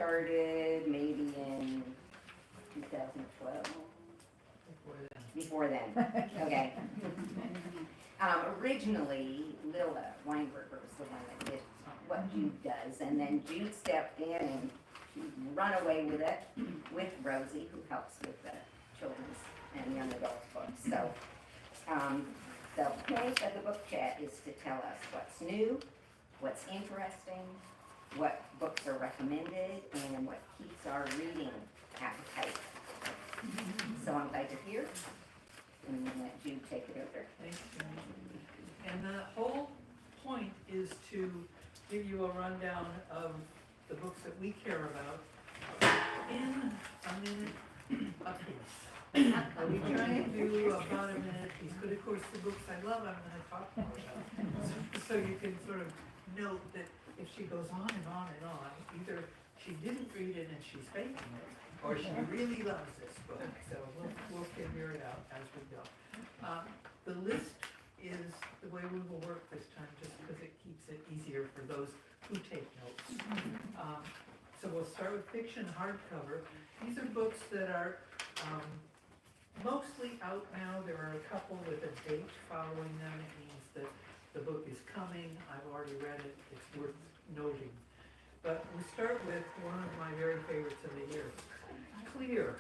started maybe in 2012. Before then, okay. Originally, Lila Weinberger was the one that did what Jude does, and then Jude stepped in and she run away with it, with Rosie, who helps with the children's and young adult books. So, the point of the book chat is to tell us what's new, what's interesting, what books are recommended, and what keeps our reading appetite. So I'm glad you're here, and let Jude take it over. Thanks, Jenny. And the whole point is to give you a rundown of the books that we care about in a minute apiece. We try to do about a minute apiece, but of course the books I love I'm going to talk more about. So you can sort of note that if she goes on and on and on, either she didn't read it and she's faking it, or she really loves this book. So we'll figure it out as we go. The list is the way we will work this time, just because it keeps it easier for those who take notes. So we'll start with fiction hardcover. These are books that are mostly out now. There are a couple with a date following them. It means that the book is coming. I've already read it. It's worth noting. But we start with one of my very favorites of the year, Clear,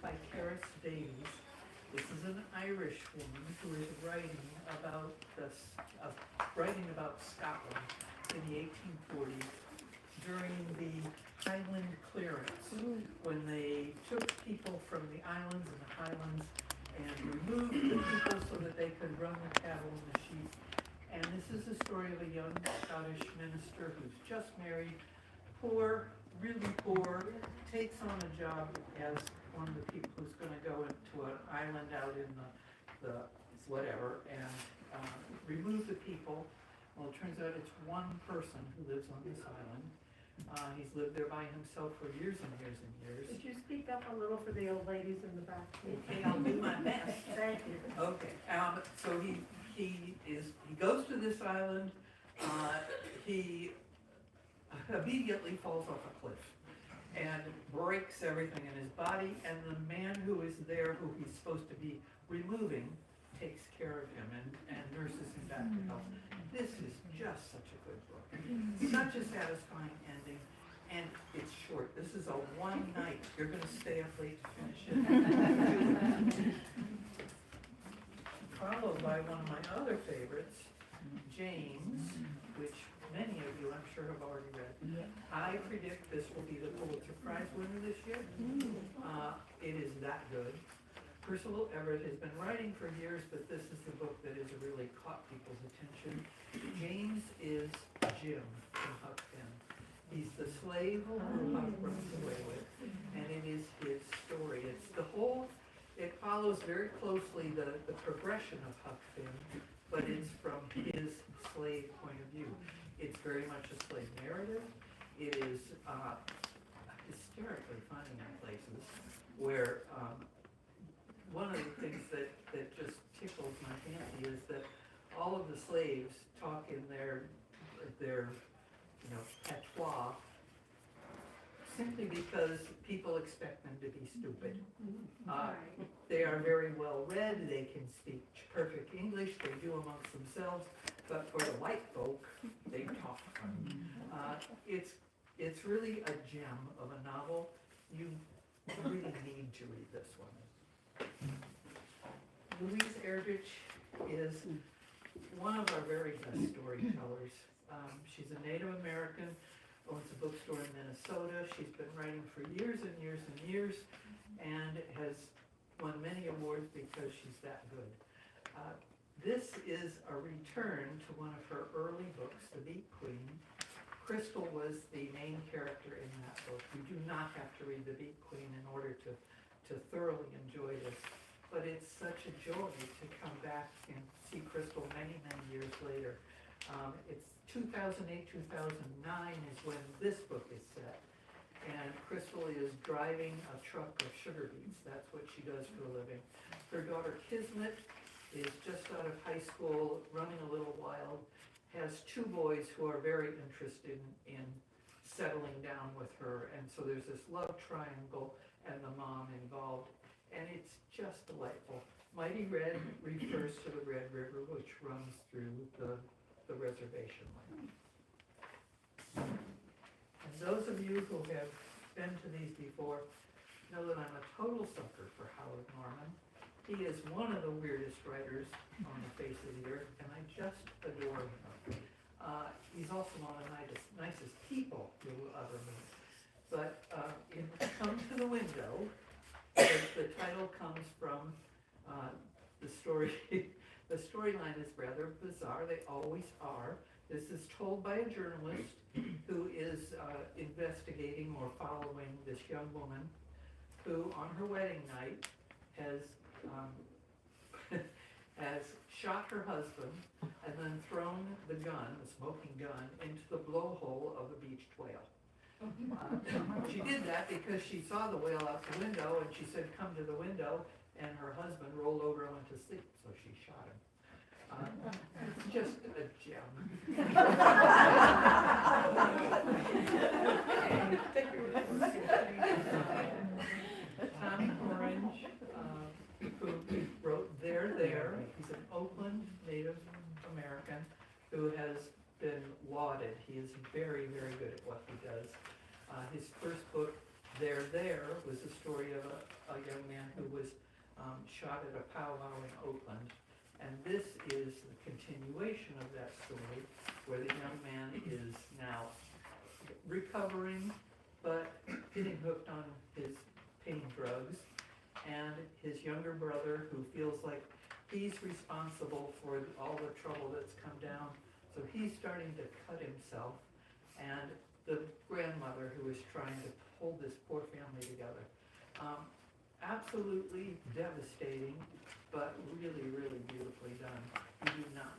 by Caris Davies. This is an Irish woman who is writing about Scotland in the 1840s during the Highland clearance, when they took people from the islands and the highlands and removed the people so that they could run the cattle and the sheep. And this is the story of a young Scottish minister who's just married, poor, really poor, takes on a job as one of the people who's going to go into an island out in the whatever and remove the people. Well, it turns out it's one person who lives on this island. He's lived there by himself for years and years and years. Could you speak up a little for the old ladies in the back? Okay, I'll do my best. Thank you. Okay, so he goes to this island. He immediately falls off a cliff and breaks everything in his body, and the man who is there, who he's supposed to be removing, takes care of him and nurses him back to health. This is just such a good book. Such a satisfying ending, and it's short. This is a one night. You're going to stay up late to finish it. Followed by one of my other favorites, James, which many of you I'm sure have already read. I predict this will be the Pulitzer Prize winner this year. It is that good. Percival Everett has been writing for years, but this is the book that has really caught people's attention. James is Jim from Huck Finn. He's the slave who Huck runs away with, and it is his story. It follows very closely the progression of Huck Finn, but it's from his slave point of view. It's very much a slave narrative. It is hysterically funny in places where one of the things that just tickles my fancy is that all of the slaves talk in their patois simply because people expect them to be stupid. They are very well read. They can speak perfect English. They do amongst themselves. But for the white folk, they talk. It's really a gem of a novel. You really need to read this one. Louise Erdrich is one of our very best storytellers. She's a Native American, owns a bookstore in Minnesota. She's been writing for years and years and years, and has won many awards because she's that good. This is a return to one of her early books, The Beat Queen. Crystal was the main character in that book. You do not have to read The Beat Queen in order to thoroughly enjoy this. But it's such a joy to come back and see Crystal many, many years later. It's 2008, 2009 is when this book is set. And Crystal is driving a truck of sugar beets. That's what she does for a living. Her daughter Kismet is just out of high school, running a little wild, has two boys who are very interested in settling down with her and so there's this love triangle and the mom involved, and it's just delightful. Mighty Red refers to the Red River, which runs through the reservation land. And those of you who have been to these before know that I'm a total sucker for Howard Norman. He is one of the weirdest writers on the face of the earth, and I just adore him. He's also one of the nicest people you will ever meet. But in Come to the Window, the title comes from the story. The storyline is rather bizarre. They always are. This is told by a journalist who is investigating or following this young woman who, on her wedding night, has has shot her husband and then thrown the gun, the smoking gun, into the blowhole of a beached whale. She did that because she saw the whale out the window, and she said, "Come to the window," and her husband rolled over and went to sleep, so she shot him. It's just a gem. Tommy Orange, who wrote There. He's an Oakland Native American who has been lauded. He is very, very good at what he does. His first book, There, was the story of a young man who was shot at a powwow in Oakland. And this is the continuation of that story, where the young man is now recovering, but getting hooked on his pain drugs, and his younger brother, who feels like he's responsible for all the trouble that's come down, so he's starting to cut himself, and the grandmother who is trying to hold this poor family together. Absolutely devastating, but really, really beautifully done. You do not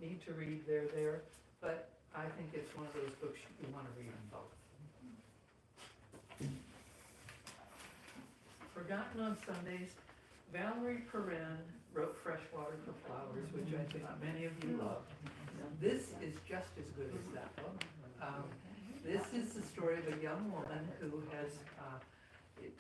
need to read There, but I think it's one of those books you want to read them both. Forgotten on Sundays, Valerie Perrin wrote Freshwater for Flowers, which I think many of you love. This is just as good as that book. This is the story of a young woman who has,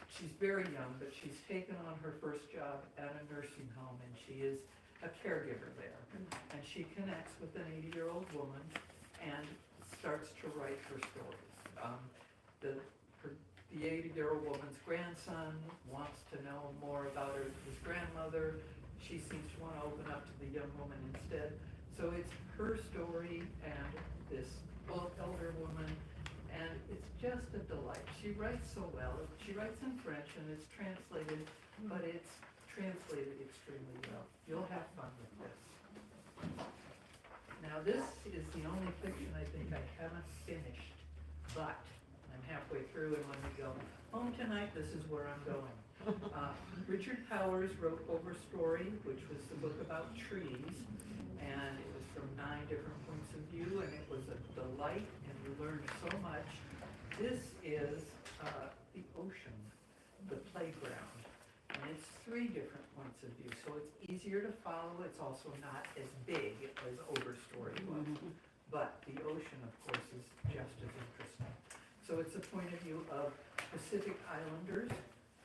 she's very young, but she's taken on her first job at a nursing home, and she is a caregiver there. And she connects with an 80-year-old woman and starts to write her stories. The 80-year-old woman's grandson wants to know more about his grandmother. She seems to want to open up to the young woman instead. So it's her story and this elder woman, and it's just a delight. She writes so well. She writes in French, and it's translated, but it's translated extremely well. You'll have fun with this. Now, this is the only fiction I think I haven't finished, but I'm halfway through, and when we go home tonight, this is where I'm going. Richard Powers wrote Overstory, which was the book about trees, and it was from 9 different points of view, and it was a delight, and we learned so much. This is the ocean, the playground, and it's 3 different points of view, so it's easier to follow. It's also not as big as Overstory was, but the ocean, of course, is just as interesting. So it's a point of view of Pacific Islanders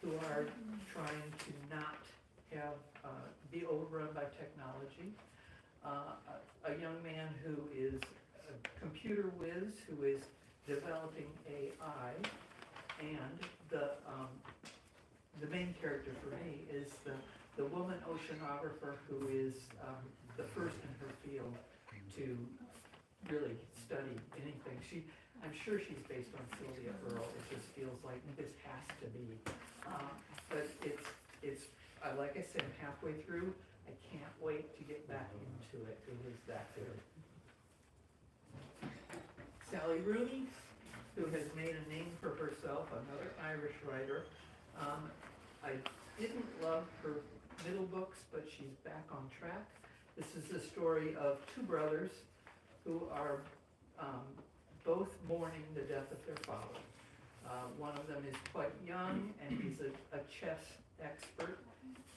who are trying to not have be overrun by technology. A young man who is a computer whiz who is developing AI, and the main character for me is the woman oceanographer who is the first in her field to really study anything. I'm sure she's based on Sylvia Earle. It just feels like this has to be. But it's like I said, I'm halfway through. I can't wait to get back into it. It is that good. Sally Rooney, who has made a name for herself, another Irish writer. I didn't love her middle books, but she's back on track. This is the story of 2 brothers who are both mourning the death of their father. One of them is quite young, and he's a chess expert.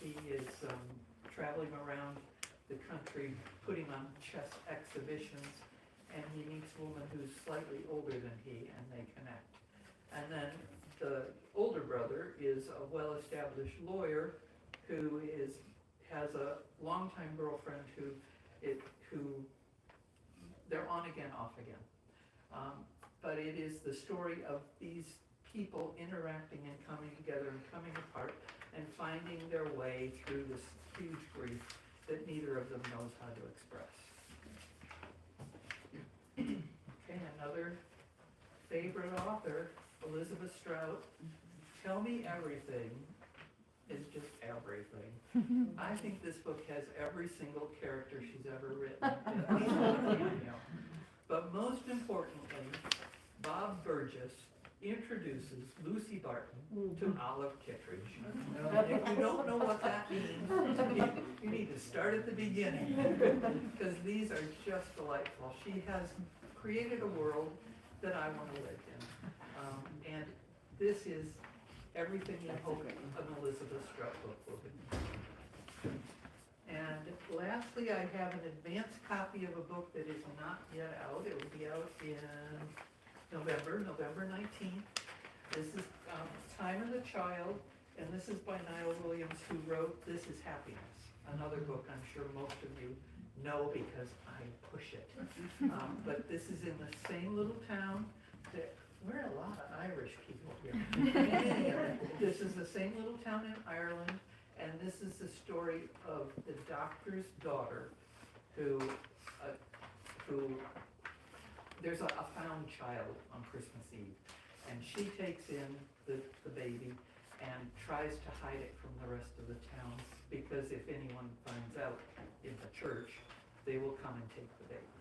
He is traveling around the country putting on chess exhibitions, and he meets a woman who's slightly older than he, and they connect. And then the older brother is a well-established lawyer who has a longtime girlfriend who they're on again, off again. But it is the story of these people interacting and coming together and coming apart and finding their way through this huge grief that neither of them knows how to express. Okay, another favorite author, Elizabeth Strout. Tell Me Everything is just everything. I think this book has every single character she's ever written, at least one cameo. But most importantly, Bob Burgess introduces Lucy Barton to Olive Kittredge. If you don't know what that means, you need to start at the beginning, because these are just delightful. She has created a world that I want to live in. And this is everything you hope an Elizabeth Strout book will be. And lastly, I have an advanced copy of a book that is not yet out. It will be out in November 19th. This is Time of the Child, and this is by Niall Williams, who wrote This Is Happiness, another book I'm sure most of you know because I push it. But this is in the same little town that, we're a lot of Irish people here. This is the same little town in Ireland, and this is the story of the doctor's daughter who there's a found child on Christmas Eve, and she takes in the baby and tries to hide it from the rest of the town, because if anyone finds out in the church, they will come and take the baby.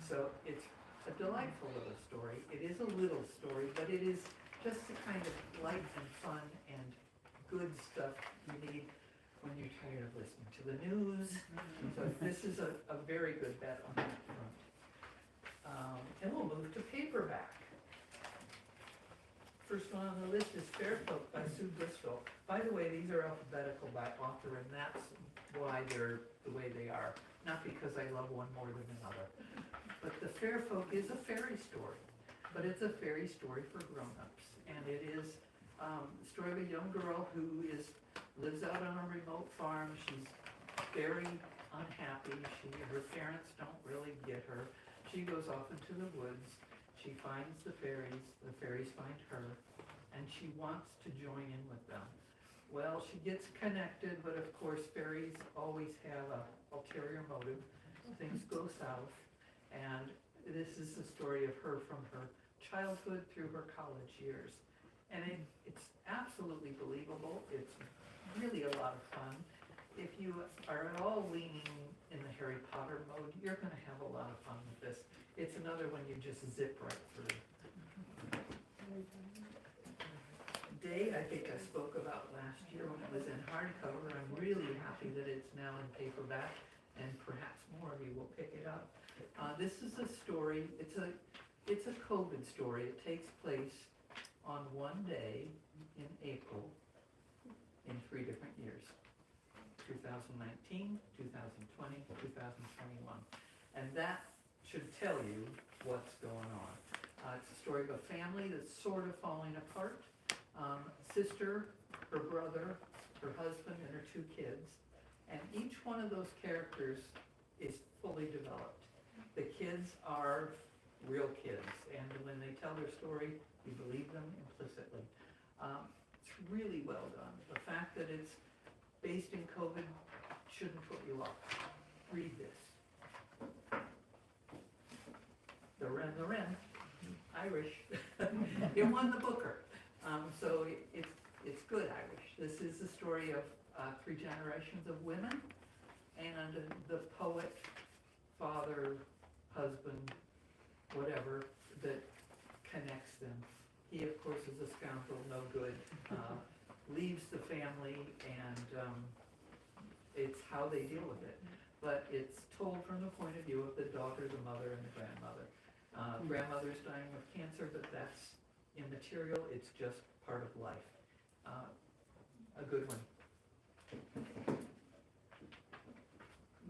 So it's a delightful little story. It is a little story, but it is just the kind of light and fun and good stuff you need when you're tired of listening to the news. So this is a very good bet on that front. And we'll move to paperback. First one on the list is Fairfolk by Sue Bristol. By the way, these are alphabetical by author, and that's why they're the way they are. Not because I love one more than another. But the Fairfolk is a fairy story, but it's a fairy story for grown-ups. And it is the story of a young girl who lives out on a remote farm. She's very unhappy. Her parents don't really get her. She goes off into the woods. She finds the fairies find her, and she wants to join in with them. Well, she gets connected, but of course fairies always have an ulterior motive. Things go south, and this is the story of her from her childhood through her college years. And it's absolutely believable. It's really a lot of fun. If you are at all leaning in the Harry Potter mode, you're going to have a lot of fun with this. It's another one you just zip right through. Day, I think I spoke about last year when it was in hardcover. I'm really happy that it's now in paperback, and perhaps more of you will pick it up. This is a story. It's a COVID story. It takes place on one day in April in 3 different years. 2019, 2020, 2021. And that should tell you what's going on. It's a story of a family that's sort of falling apart. Sister, her brother, her husband, and her 2 kids. And each one of those characters is fully developed. The kids are real kids, and when they tell their story, you believe them implicitly. It's really well done. The fact that it's based in COVID shouldn't put you off. Read this. The Wren, Irish. It won the Booker. So it's good Irish. This is the story of 3 generations of women and the poet, father, husband, whatever, that connects them. He, of course, is a scoundrel, no good, leaves the family, and it's how they deal with it. But it's told from the point of view of the daughter, the mother, and the grandmother. Grandmother's dying of cancer, but that's immaterial. It's just part of life. A good one.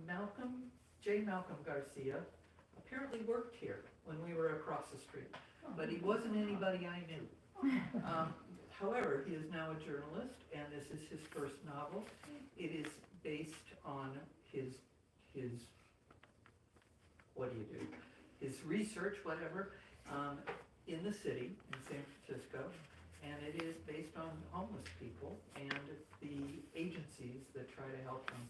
Malcolm Garcia apparently worked here when we were across the street, but he wasn't anybody I knew. However, he is now a journalist, and this is his first novel. It is based on his, what do you do? His research, whatever, in the city, in San Francisco, and it is based on homeless people and the agencies that try to help them.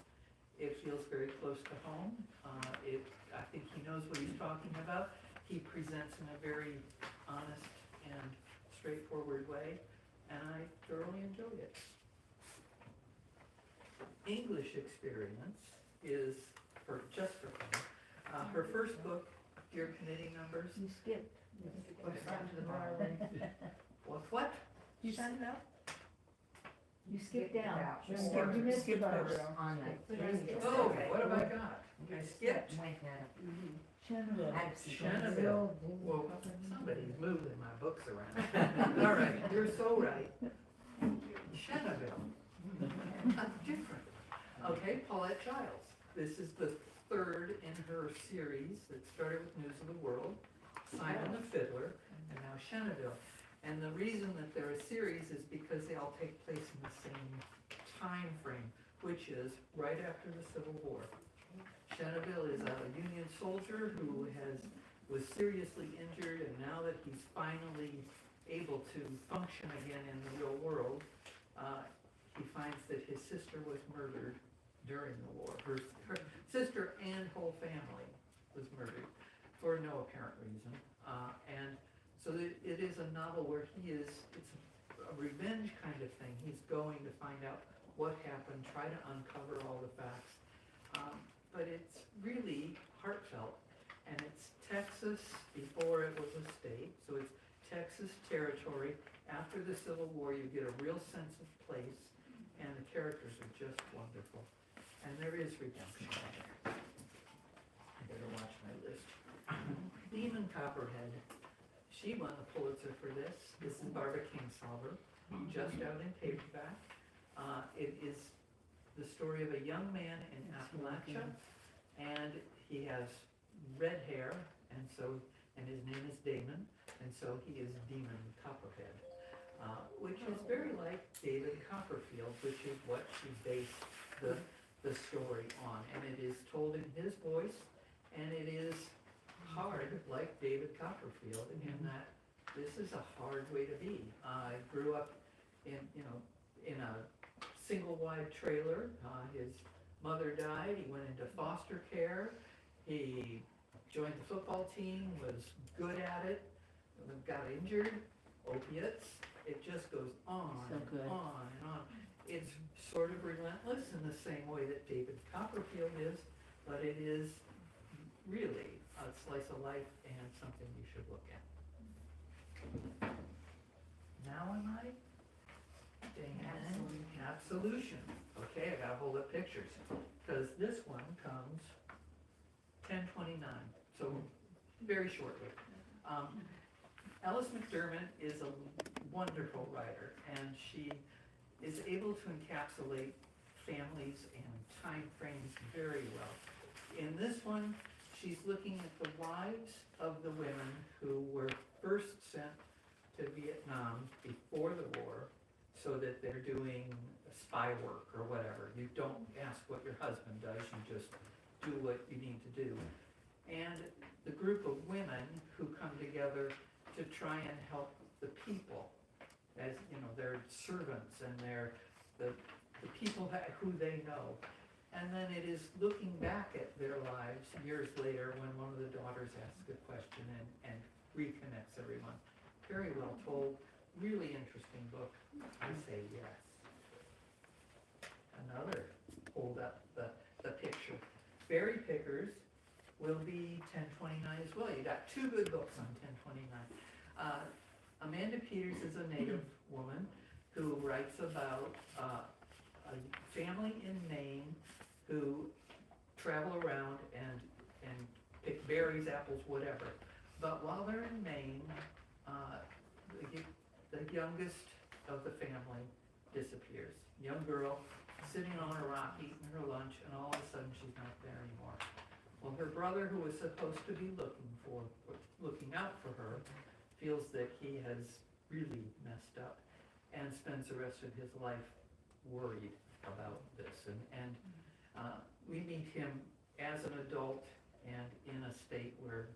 It feels very close to home. I think he knows what he's talking about. He presents in a very honest and straightforward way, and I thoroughly enjoy it. English experience is just for fun. Her first book, Dear Committee Members. You skipped. What's happened to the Bible? What? You signed up? You skipped down. You You missed the skipped verse. on the. Oh, what have I got? I skipped. Cheneville. Cheneville. Well, somebody's moving my books around. All right, you're so right. Cheneville. Different. Okay, Paulette Childs. This is the third in her series that started with News of the World, Simon the Fiddler, and now Cheneville. And the reason that they're a series is because they all take place in the same time frame, which is right after the Civil War. Cheneville is a Union soldier who was seriously injured, and now that he's finally able to function again in the real world, he finds that his sister was murdered during the war. Her sister and whole family was murdered for no apparent reason. And so it is a novel where it's a revenge kind of thing. He's going to find out what happened, try to uncover all the facts. But it's really heartfelt. And it's Texas before it was a state. So it's Texas territory. After the Civil War, you get a real sense of place. And the characters are just wonderful. And there is redemption there. I better watch my list. Demon Copperhead. She won the Pulitzer for this. This is Barbara Kingsolver, just out in paperback. It is the story of a young man in Appalachia, and he has red hair, and his name is Damon, and so he is Demon Copperhead, which is very like David Copperfield, which is what she based the story on. And it is told in his voice, and it is hard like David Copperfield in that this is a hard way to be. I grew up in a single wide trailer. His mother died. He went into foster care. He joined the football team, was good at it, got injured, opiates. It just goes on and on and on. It's sort of relentless in the same way that David Copperfield is, but it is really a slice of life and something you should look at. Now am I? Absolution. Okay, I gotta hold up pictures, because this one comes 10/29, so very shortly. Alice McDermott is a wonderful writer, and she is able to encapsulate families and time frames very well. In this one, she's looking at the lives of the women who were first sent to Vietnam before the war, so that they're doing spy work or whatever. You don't ask what your husband does, you just do what you need to do. And the group of women who come together to try and help the people, as you know, their servants and the people who they know. And then it is looking back at their lives years later when one of the daughters asks a question and reconnects everyone. Very well told, really interesting book. I say yes. Another, hold up the picture. Berry Pickers will be 10/29 as well. You got two good books on 10/29. Amanda Peters is a Native woman who writes about a family in Maine who travel around and pick berries, apples, whatever. But while they're in Maine, the youngest of the family disappears. Young girl sitting on a rock eating her lunch, and all of a sudden she's not there anymore. Well, her brother, who was supposed to be looking out for her, feels that he has really messed up, and spends the rest of his life worried about this. And we meet him as an adult and in a state where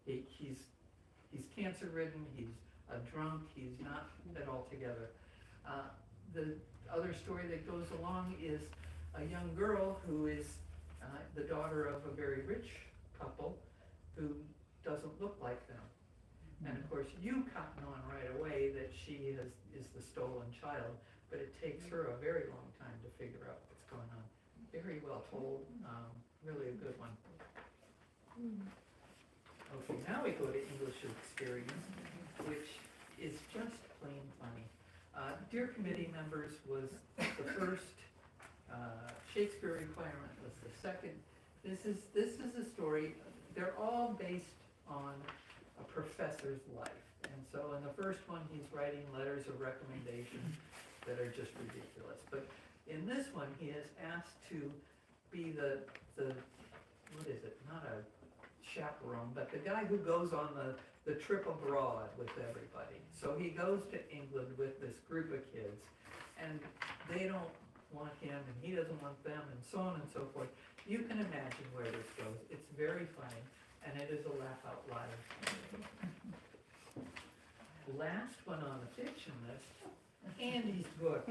he's cancer-ridden, he's a drunk, he's not at all together. The other story that goes along is a young girl who is the daughter of a very rich couple who doesn't look like them. And of course, you cotton on right away that she is the stolen child, but it takes her a very long time to figure out what's going on. Very well told, really a good one. Okay, now we go to English Experience, which is just plain funny. Dear committee members was the first, Shakespeare requirement was the second. This is a story, they're all based on a professor's life. And so in the first one, he's writing letters of recommendation that are just ridiculous. But in this one, he is asked to be the what is it, not a chaperone, but the guy who goes on the trip abroad with everybody. So he goes to England with this group of kids, and they don't want him, and he doesn't want them, and so on and so forth. You can imagine where this goes. It's very funny, and it is a laugh out loud. Last one on the fiction list, Andy's book,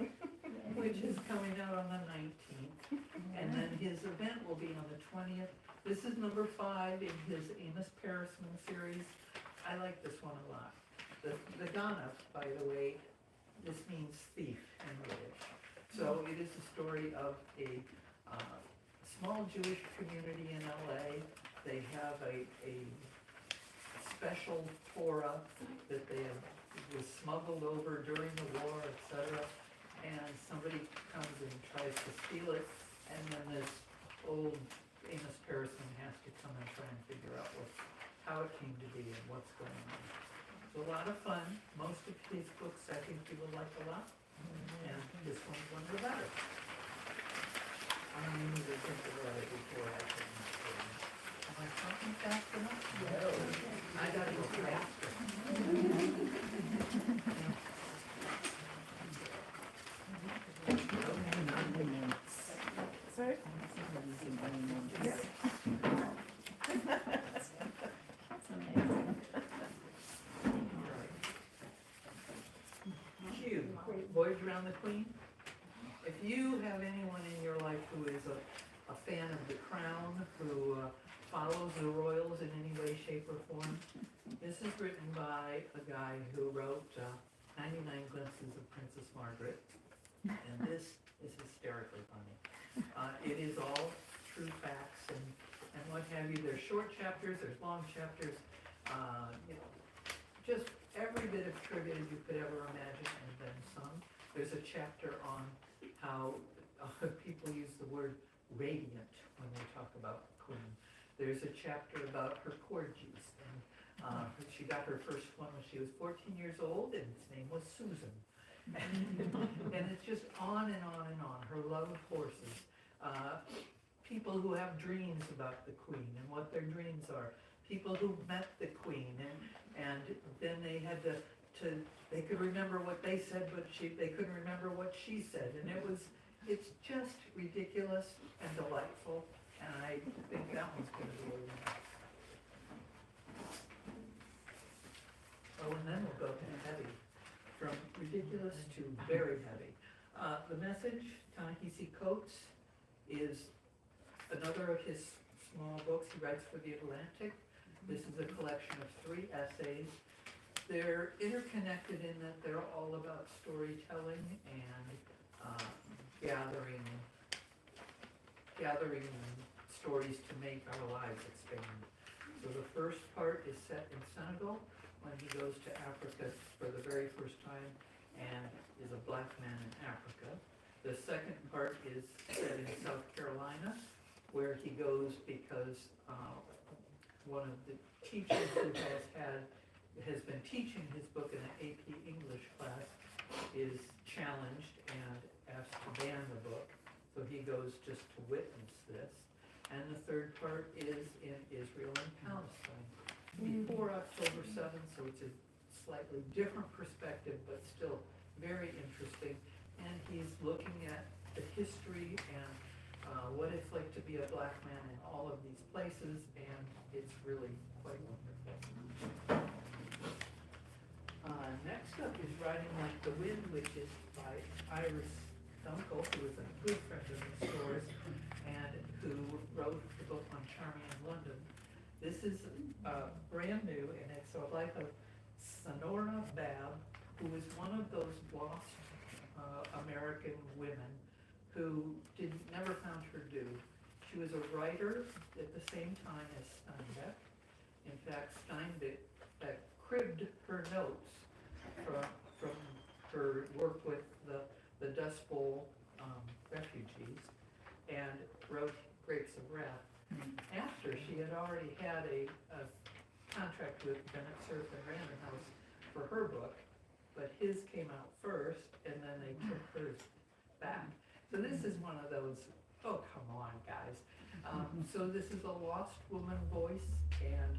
which is coming out on the 19th, and then his event will be on the 20th. This is number 5 in his Amos Parrisman series. I like this one a lot. The Ghana, by the way, this means thief in Yiddish. So it is a story of a small Jewish community in LA. They have a special Torah that was smuggled over during the war, etc. And somebody comes and tries to steal it, and then this old Amos Parrisman has to come and try and figure out how it came to be and what's going on. It's a lot of fun. Most of his books I think you will like a lot, and this one's one of the better. I need to think about it before I can. Am I talking fast enough? No. I gotta go faster. Sorry? Jude, Voyage Around the Queen. If you have anyone in your life who is a fan of The Crown, who follows the royals in any way, shape, or form, this is written by a guy who wrote 99 Glimpses of Princess Margaret, and this is hysterically funny. It is all true facts and what have you. There's short chapters, there's long chapters, just every bit of trivia you could ever imagine and then some. There's a chapter on how people use the word radiant when they talk about the Queen. There's a chapter about her corgis, and she got her first one when she was 14 years old, and its name was Susan. And it's just on and on and on. Her love of horses. People who have dreams about the Queen and what their dreams are. People who met the Queen and then they had to they could remember what they said, but they couldn't remember what she said. And it's just ridiculous and delightful. And I think that one's going to be a winner. Oh, and then we'll go to heavy. From ridiculous to very heavy. The Message, Ta-Nehisi Coates, is another of his small books he writes for the Atlantic. This is a collection of 3 essays. They're interconnected in that they're all about storytelling and gathering stories to make our lives expand. So the first part is set in Senegal when he goes to Africa for the very first time and is a black man in Africa. The second part is set in South Carolina, where he goes because one of the teachers who has been teaching his book in an AP English class is challenged and asked to ban the book. So he goes just to witness this. And the third part is in Israel and Palestine before October 7th, so it's a slightly different perspective, but still very very interesting, and he's looking at the history and what it's like to be a black man in all of these places, and it's really quite wonderful. Next up is Riding Like the Wind, which is by Iris Dunkel, who is a good friend of the stores, and who wrote the book on Charming in London. This is brand new, and it's a life of Sonora Babb, who is one of those lost American women who never found her due. She was a writer at the same time as Steinbeck. In fact, Steinbeck cribbed her notes from her work with the Dust Bowl refugees and wrote Grapes of Wrath after she had already had a contract with Bennett Cerf and Random House for her book, but his came out first, and then they took hers back. So this is one of those, oh, come on, guys. So this is a lost woman voice, and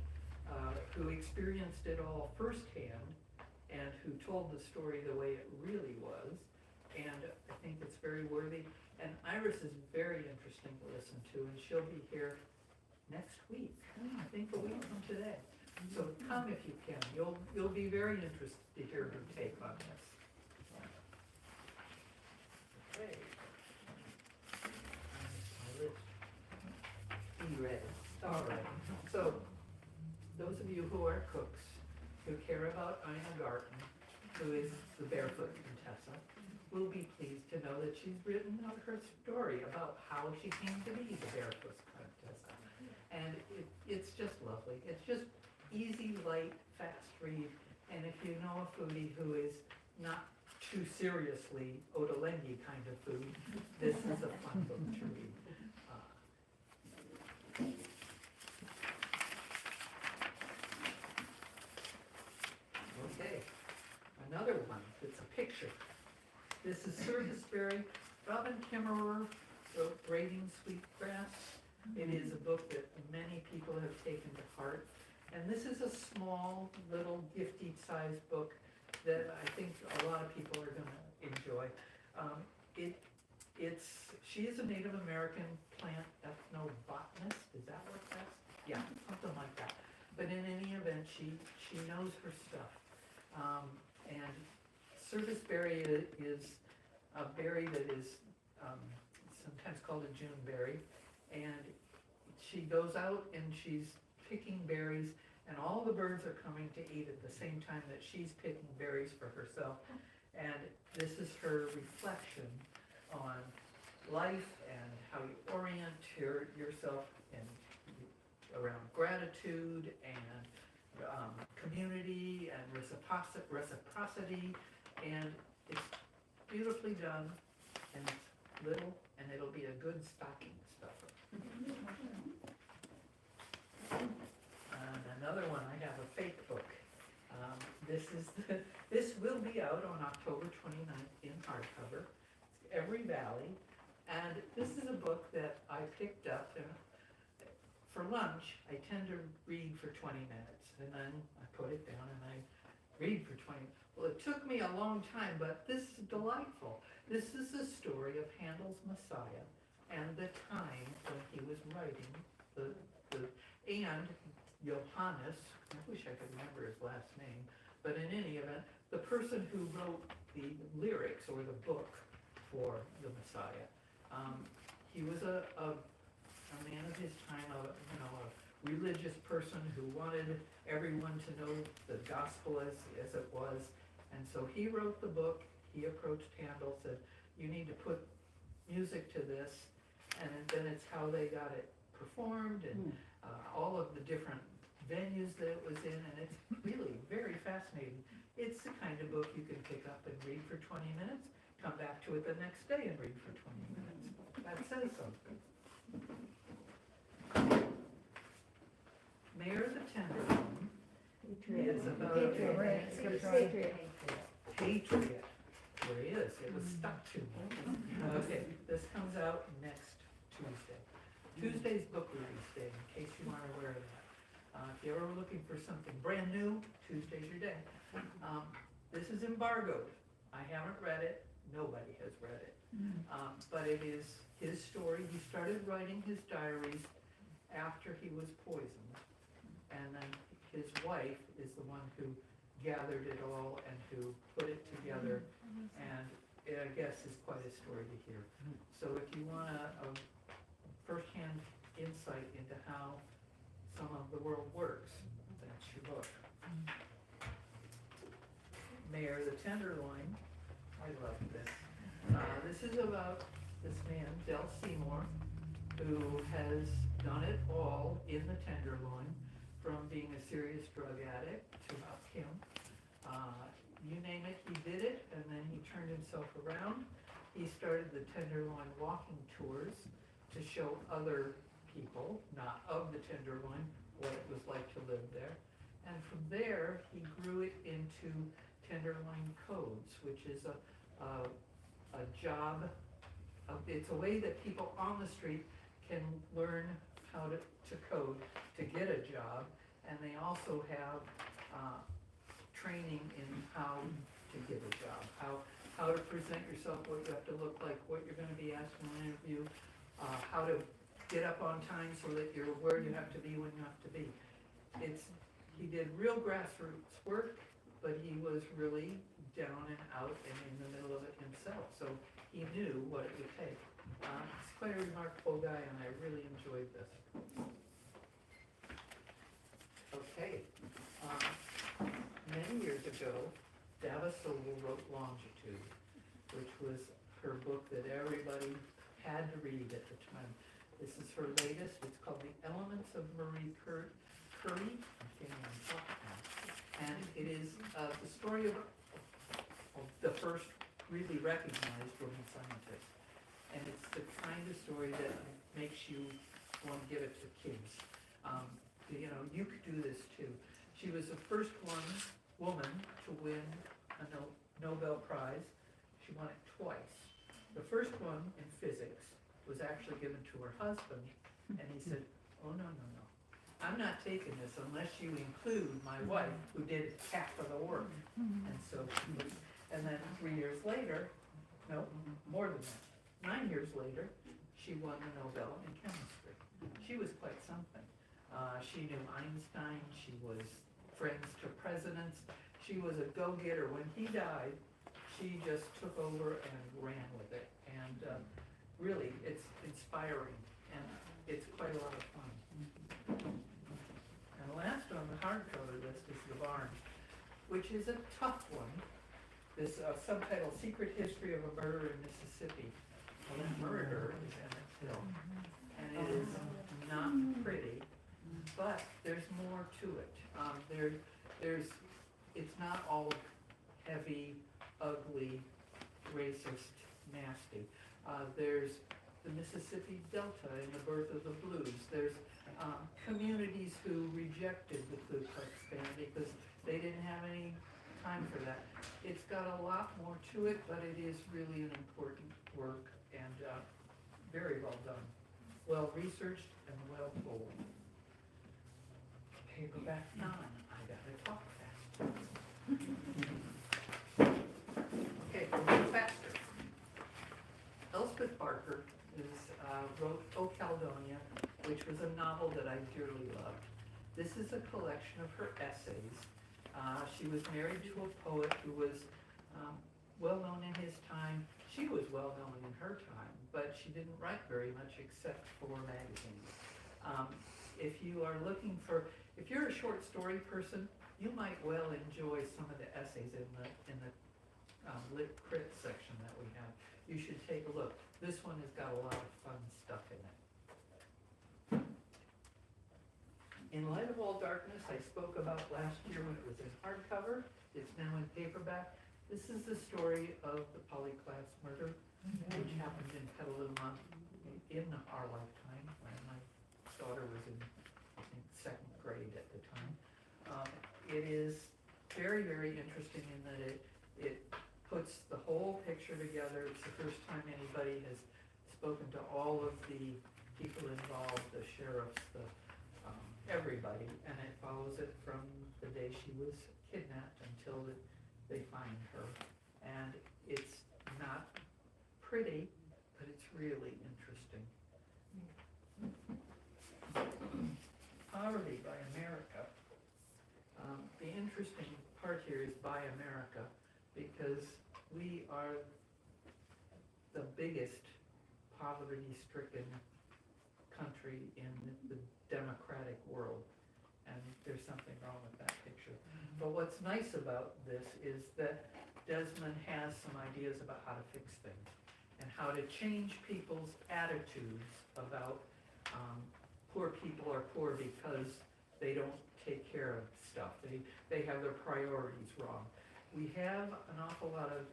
who experienced it all firsthand, and who told the story the way it really was, and I think it's very worthy. And Iris is very interesting to listen to, and she'll be here next week, I think a week from today. So come if you can. You'll be very interested to hear her take on this. Okay. My list. Be ready. All right. So those of you who are cooks, who care about Ina Garten, who is the Barefoot Contessa, will be pleased to know that she's written out her story about how she came to be the Barefoot Contessa. And it's just lovely. It's just easy, light, fast read. And if you know a foodie who is not too seriously Ottolenghi kind of food, this is a fun book to read. Okay, another one, it's a picture. This is Serviceberry. Robin Kimmerer wrote Braiding Sweetgrass. It is a book that many people have taken to heart. And this is a small, little, gifty-sized book that I think a lot of people are going to enjoy. She is a Native American plant ethnobotanist. Is that what that's? Yeah, something like that. But in any event, she knows her stuff. And serviceberry is a berry that is sometimes called a June berry. And she goes out and she's picking berries, and all the birds are coming to eat at the same time that she's picking berries for herself. And this is her reflection on life and how you orient yourself around gratitude and community and reciprocity. And it's beautifully done, and it's little, and it'll be a good stocking stuffer. And another one, I have a fake book. This will be out on October 29th in hardcover. It's Every Valley, and this is a book that I picked up, and for lunch I tend to read for 20 minutes, and then I put it down and I read for 20 minutes. Well, it took me a long time, but this is delightful. This is the story of Handel's Messiah and the time when he was writing and Johannes, I wish I could remember his last name, but in any event, the person who wrote the lyrics or the book for the Messiah. He was a man of his time, a religious person who wanted everyone to know the gospel as it was, and so he wrote the book. He approached Handel, said, "You need to put music to this," and then it's how they got it performed and all of the different venues that it was in, and it's really very fascinating. It's the kind of book you can pick up and read for 20 minutes, come back to it the next day and read for 20 minutes. That says something. Mayor the Tenderloin is about Patriot. Patriot. There he is. It was stuck to me. Okay, this comes out next Tuesday. Tuesday's book release day, in case you aren't aware of that. If you're ever looking for something brand new, Tuesday's your day. This is embargoed. I haven't read it, nobody has read it. But it is his story. He started writing his diaries after he was poisoned. And then his wife is the one who gathered it all and who put it together. And it, I guess, is quite a story to hear. So if you want a firsthand insight into how some of the world works, that's your book. Mayor the Tenderloin, I love this. This is about this man, Del Seymour, who has done it all in the Tenderloin, from being a serious drug addict to a pimp. You name it, he did it, and then he turned himself around. He started the Tenderloin walking tours to show other people, not of the Tenderloin, what it was like to live there. And from there, he grew it into Tenderloin Codes, which is a job, it's a way that people on the street can learn how to code to get a job. And they also have training in how to get a job, how to present yourself, what you have to look like, what you're gonna be asked in an interview, how to get up on time so that you're where you have to be when you have to be. He did real grassroots work, but he was really down and out and in the middle of it himself, so he knew what it would take. He's quite a remarkable guy, and I really enjoyed this. Okay. Many years ago, Davasol wrote Longitude, which was her book that everybody had to read at the time. This is her latest. It's called The Elements of Marie Curie. I can't even talk now. And it is the story of the first really recognized woman scientist. And it's the kind of story that makes you want to give it to kids. You know, you could do this too. She was the first woman to win a Nobel Prize. She won it twice. The first one in physics was actually given to her husband, and he said, oh, no, I'm not taking this unless you include my wife, who did half of the work. And so and then 3 years later, no, more than that, 9 years later, she won the Nobel in chemistry. She was quite something. She knew Einstein, she was friends to presidents, she was a go-getter. When he died, she just took over and ran with it. And really, it's inspiring, and it's quite a lot of fun. And last on the hardcover list is The Barn, which is a tough one. This subtitle, Secret History of a Murder in Mississippi. Well, that murder is Emmett Till, and it is not pretty, but there's more to it. It's not all heavy, ugly, racist, nasty. There's the Mississippi Delta and the birth of the blues. There's communities who rejected the Ku Klux Klan because they didn't have any time for that. It's got a lot more to it, but it is really an important work and very well done. Well researched and well told. Paperback 9, I gotta talk fast. Okay, we'll go faster. Elspeth Barker wrote O Caledonia, which was a novel that I dearly loved. This is a collection of her essays. She was married to a poet who was well known in his time. She was well known in her time, but she didn't write very much except for magazines. If you are looking for, if you're a short story person, you might well enjoy some of the essays in the lit crit section that we have. You should take a look. This one has got a lot of fun stuff in it. In Light of All Darkness, I spoke about last year when it was in hardcover. It's now in paperback. This is the story of the Polyclass murder, which happened in Petaluma in our lifetime, when my daughter was in, I think, 2nd grade at the time. It is very, very interesting in that it puts the whole picture together. It's the first time anybody has spoken to all of the people involved, the sheriffs, everybody, and it follows it from the day she was kidnapped until they find her. And pretty, but it's really interesting. Poverty by America. The interesting part here is by America, because we are the biggest poverty-stricken country in the democratic world, and there's something wrong with that picture. But what's nice about this is that Desmond has some ideas about how to fix things and how to change people's attitudes about poor people are poor because they don't take care of stuff. They have their priorities wrong. We have an awful lot of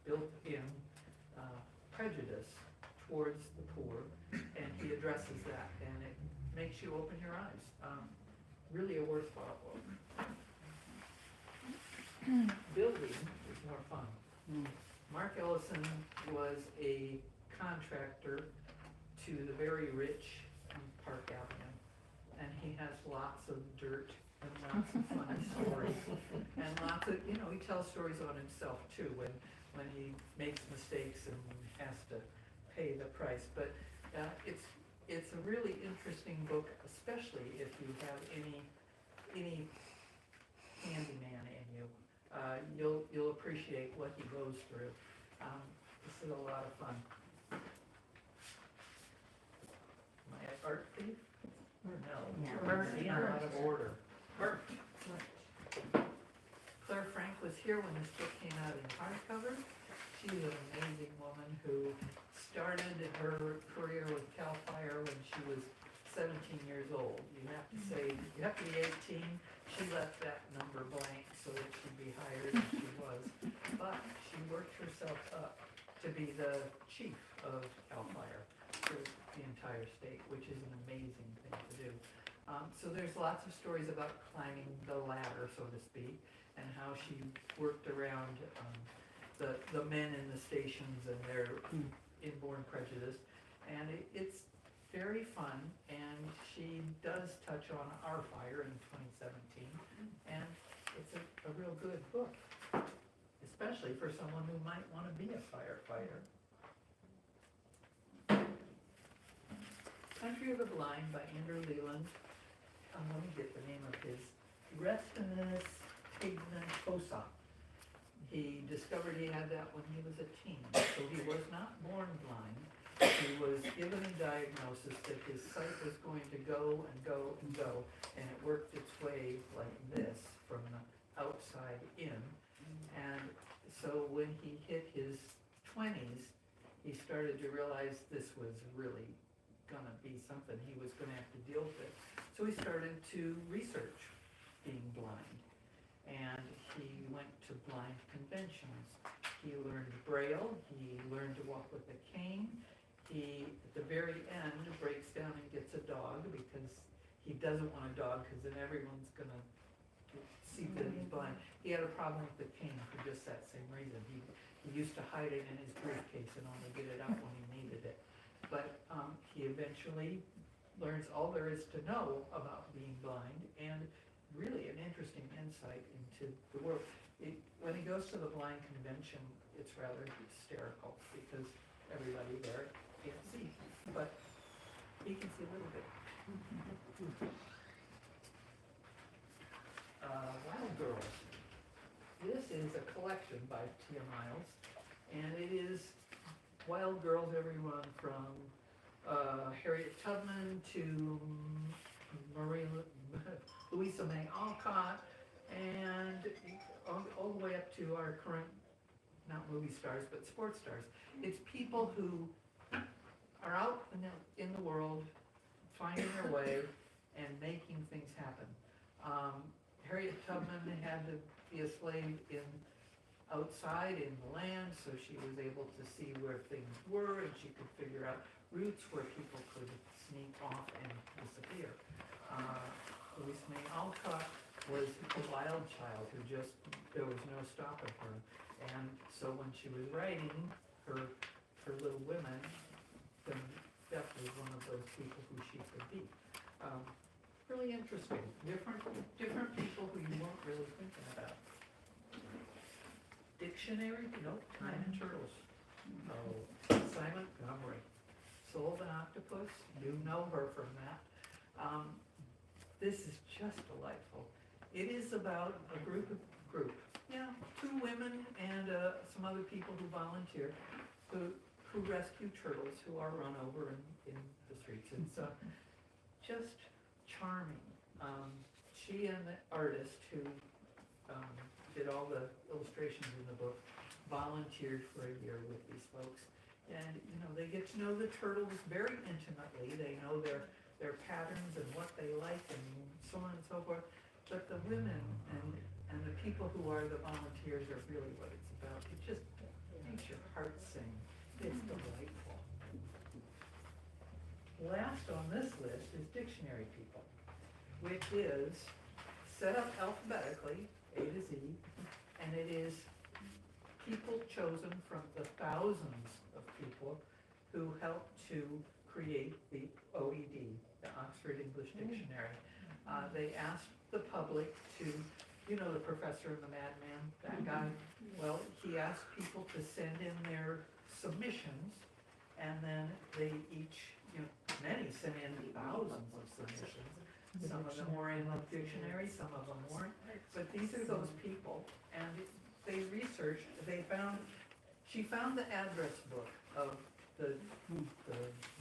built-in prejudice towards the poor, and he addresses that, and it makes you open your eyes. Really a worthwhile book. Building is more fun. Mark Ellison was a contractor to the very rich on Park Avenue, and he has lots of dirt and lots of funny stories, and lots of, he tells stories on himself too, when he makes mistakes and has to pay the price. But it's a really interesting book, especially if you have any handyman in you. You'll appreciate what he goes through. This is a lot of fun. Am I art thief? No. Burnt. Being out of order. Burnt. Claire Frank was here when this book came out in hardcover. She's an amazing woman who started her career with CAL FIRE when she was 17 years old. You have to be 18. She left that number blank so that she'd be hired, and she was. But she worked herself up to be the chief of CAL FIRE for the entire state, which is an amazing thing to do. So there's lots of stories about climbing the ladder, so to speak, and how she worked around the men in the stations and their inborn prejudice. And it's very fun, and she does touch on our fire in 2017, and it's a real good book, especially for someone who might want to be a firefighter. Country of the Blind by Andrew Leland. Let me get the name of his. Retinitis pigmentosa. He discovered he had that when he was a teen, so he was not born blind. He was given a diagnosis that his sight was going to go and go and go, and it worked its way like this from the outside in. And so when he hit his 20s, he started to realize this was really gonna be something he was gonna have to deal with. So he started to research being blind, and he went to blind conventions. He learned Braille, he learned to walk with a cane. He, at the very end, breaks down and gets a dog because he doesn't want a dog, because then everyone's gonna see that he's blind. He had a problem with the cane for just that same reason. He used to hide it in his briefcase and only get it out when he needed it. But he eventually learns all there is to know about being blind, and really an interesting insight into the world. When he goes to the blind convention, it's rather hysterical because everybody there can't see, but he can see a little bit. Wild Girls. This is a collection by Tia Miles, and it is Wild Girls, everyone from Harriet Tubman to Louisa May Alcott, and all the way up to our current, not movie stars, but sports stars. It's people who are out in the world, finding their way and making things happen. Harriet Tubman had to be a slave outside in the land, so she was able to see where things were, and she could figure out routes where people could sneak off and disappear. Louisa May Alcott was a wild child who there was no stopping her. And so when she was writing her Little Women, then Beth was one of those people who she could be. Really interesting. Different people who you weren't really thinking about. Dictionary, Time and Turtles. Oh, Simon Montgomery, Soul of an Octopus, you know her from that. This is just delightful. It is about a group, two women and some other people who volunteer who rescue turtles who are run over in the streets. It's just charming. She and the artist who did all the illustrations in the book volunteered for a year with these folks. And, you know, they get to know the turtles very intimately. They know their patterns and what they like and so on and so forth. But the women and the people who are the volunteers are really what it's about. It just makes your heart sing. It's delightful. Last on this list is dictionary people, which is set up alphabetically, A to Z, and it is people chosen from the thousands of people who helped to create the OED, the Oxford English Dictionary. They asked the public to, you know, the professor and the madman, that guy. Well, he asked people to send in their submissions, and then they each, you know, many sent in thousands of submissions. Some of them were in the dictionary, some of them weren't. But these are those people, and they researched, she found the address book of the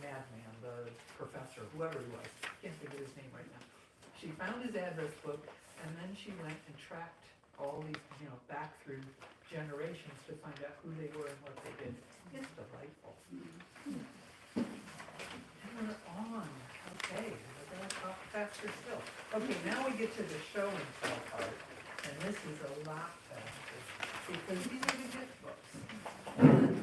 madman, the professor, whoever he was. Can't think of his name right now. She found his address book, and then she went and tracked all these, you know, back through generations to find out who they were and what they did. It's delightful. And we're on. Okay, we're gonna talk faster still. Okay, now we get to the show and tell part, and this is a lot faster, because these are the gift books. And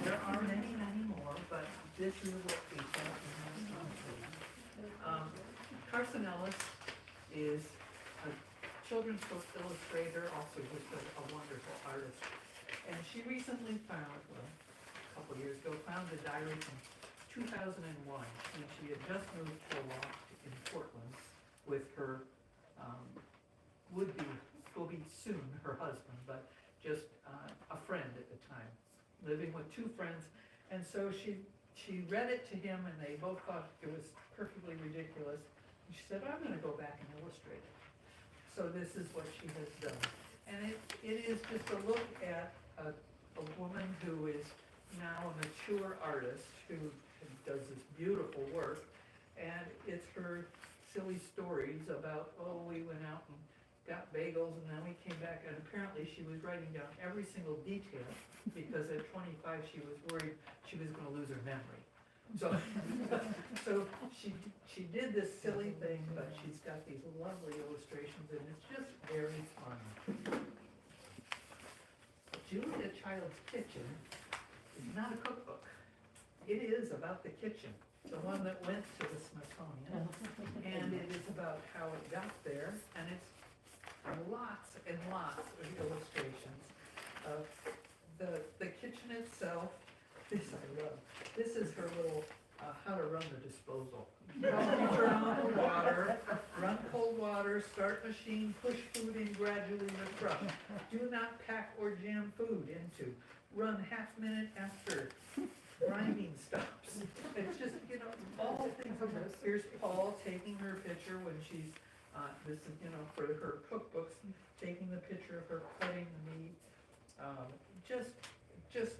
there are many, many more, but this is what we have in this country. Carson Ellis is a children's book illustrator, also just a wonderful artist. And she recently found, well, a couple years ago, found a diary from 2001, when she had just moved to a loft in Portland with her will be soon her husband, but just a friend at the time, living with two friends. And so she read it to him, and they both thought it was perfectly ridiculous. And she said, I'm going to go back and illustrate it. So this is what she has done. And it is just a look at a woman who is now a mature artist who does this beautiful work. And it's her silly stories about, oh, we went out and got bagels, and then we came back, and apparently she was writing down every single detail, because at 25 she was worried she was going to lose her memory. So, so she did this silly thing, but she's got these lovely illustrations, and it's just very fun. Julia Child's Kitchen is not a cookbook. It is about the kitchen, the one that went to the Smithsonian, and it is about how it got there, and it's lots and lots of illustrations. The kitchen itself, this I love. This is her little how to run the disposal. Help you turn on the water, run cold water, start machine, push food in gradually with brush. Do not pack or jam food into. Run half minute after grinding stops. It's just, you know, all things of this. Here's Paul taking her picture when she's, this is, you know, for her cookbooks, taking the picture of her cutting the meat. Just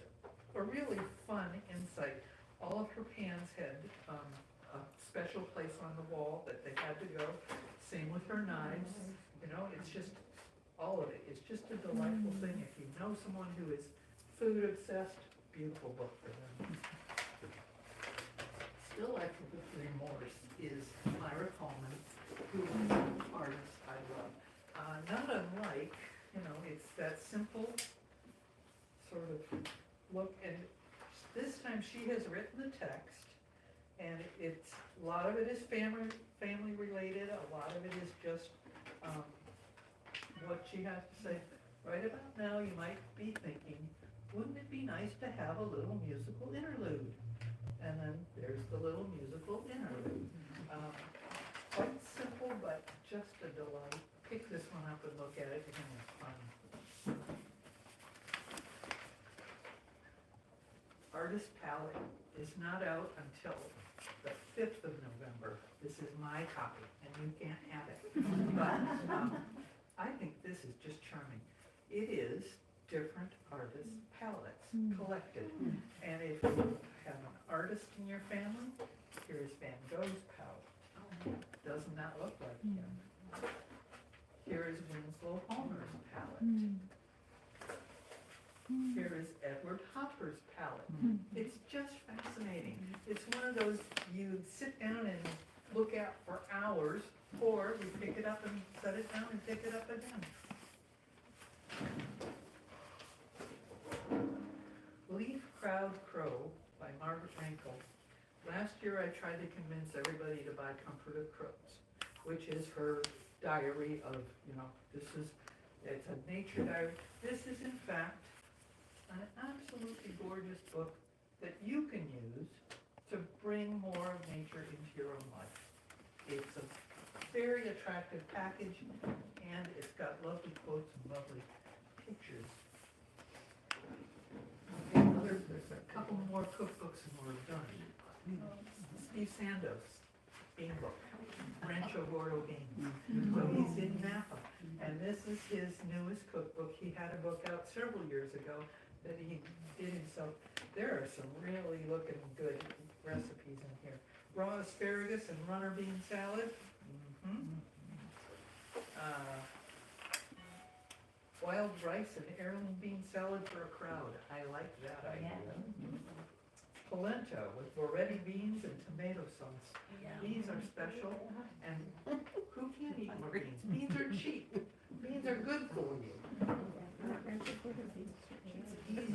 a really fun insight. All of her pans had a special place on the wall that they had to go. Same with her knives. You know, it's just, all of it. It's just a delightful thing. If you know someone who is food obsessed, beautiful book for them. Still like with remorse is Myra Coleman, who is an artist I love. Not unlike, you know, it's that simple sort of look, and this time she has written the text, and it's, a lot of it is family related, a lot of it is just what she has to say. Right about now you might be thinking, wouldn't it be nice to have a little musical interlude? And then there's the little musical interlude. Quite simple, but just a delight. Pick this one up and look at it, and it's fun. artist palette is not out until the 5th of November. This is my copy, and you can't have it. But I think this is just charming. It is different artist palettes collected. And if you have an artist in your family, here's Van Gogh's palette. Doesn't that look like him? Here is Winslow Homer's palette. Here is Edward Hopper's palette. It's just fascinating. It's one of those you sit down and look at for hours, or you pick it up and set it down and pick it up again. Leaf Crowd Crow by Margaret Rankle. Last year I tried to convince everybody to buy Comfort of Crows, which is her diary of, it's a nature diary. This is in fact an absolutely gorgeous book that you can use to bring more of nature into your own life. It's a very attractive package, and it's got lovely quotes and lovely pictures. There's a couple more cookbooks and we're done. Steve Sandos, Bean Book, Rancho Gordo Beans. So he's in Napa, and this is his newest cookbook. He had a book out several years ago that he did himself. There are some really looking good recipes in here. Raw asparagus and runner bean salad. Wild rice and heirloom bean salad for a crowd. I like that idea. Polenta with Loretti beans and tomato sauce. These are special, and who can't eat more beans? Beans are cheap. Beans are good for you. It's easy.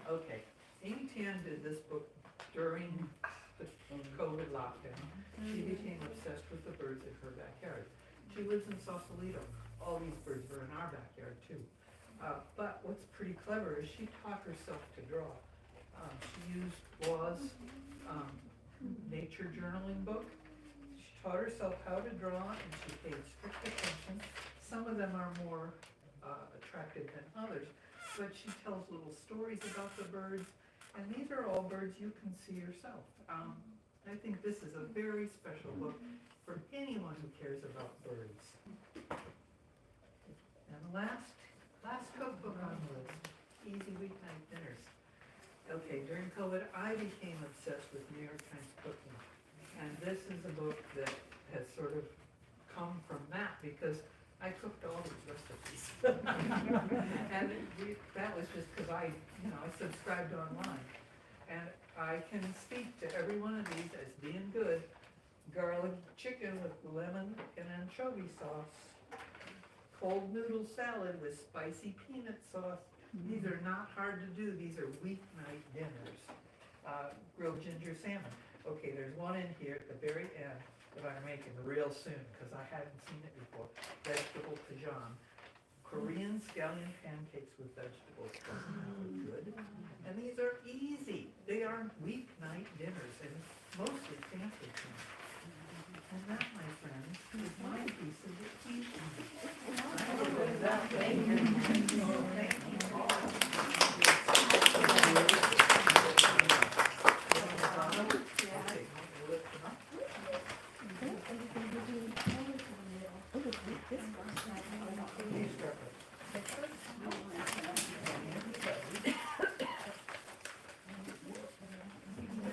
Okay, Amy Tan did this book during the COVID lockdown. She became obsessed with the birds in her backyard. She lives in Sausalito. All these birds are in our backyard too. But what's pretty clever is she taught herself to draw. She used Waugh's nature journaling book. She taught herself how to draw, and she paid strict attention. Some of them are more attractive than others, but she tells little stories about the birds, and these are all birds you can see yourself. I think this is a very special book for anyone who cares about birds. And the last cookbook on the list, Easy Weeknight Dinners. Okay, during COVID, I became obsessed with New York Times cooking, and this is a book that has sort of come from that because I cooked all these recipes. And that was just because I subscribed online. And I can speak to every one of these as being good. Garlic chicken with lemon and anchovy sauce. Cold noodle salad with spicy peanut sauce. These are not hard to do. These are weeknight dinners. Grilled ginger salmon. Okay, there's one in here at the very end that I'm making real soon because I hadn't seen it before. Vegetable Pajan. Korean scallion pancakes with vegetables. Doesn't that look good? And these are easy. They are weeknight dinners and mostly fancy things. And that, my friends, is my piece of the evening. Thank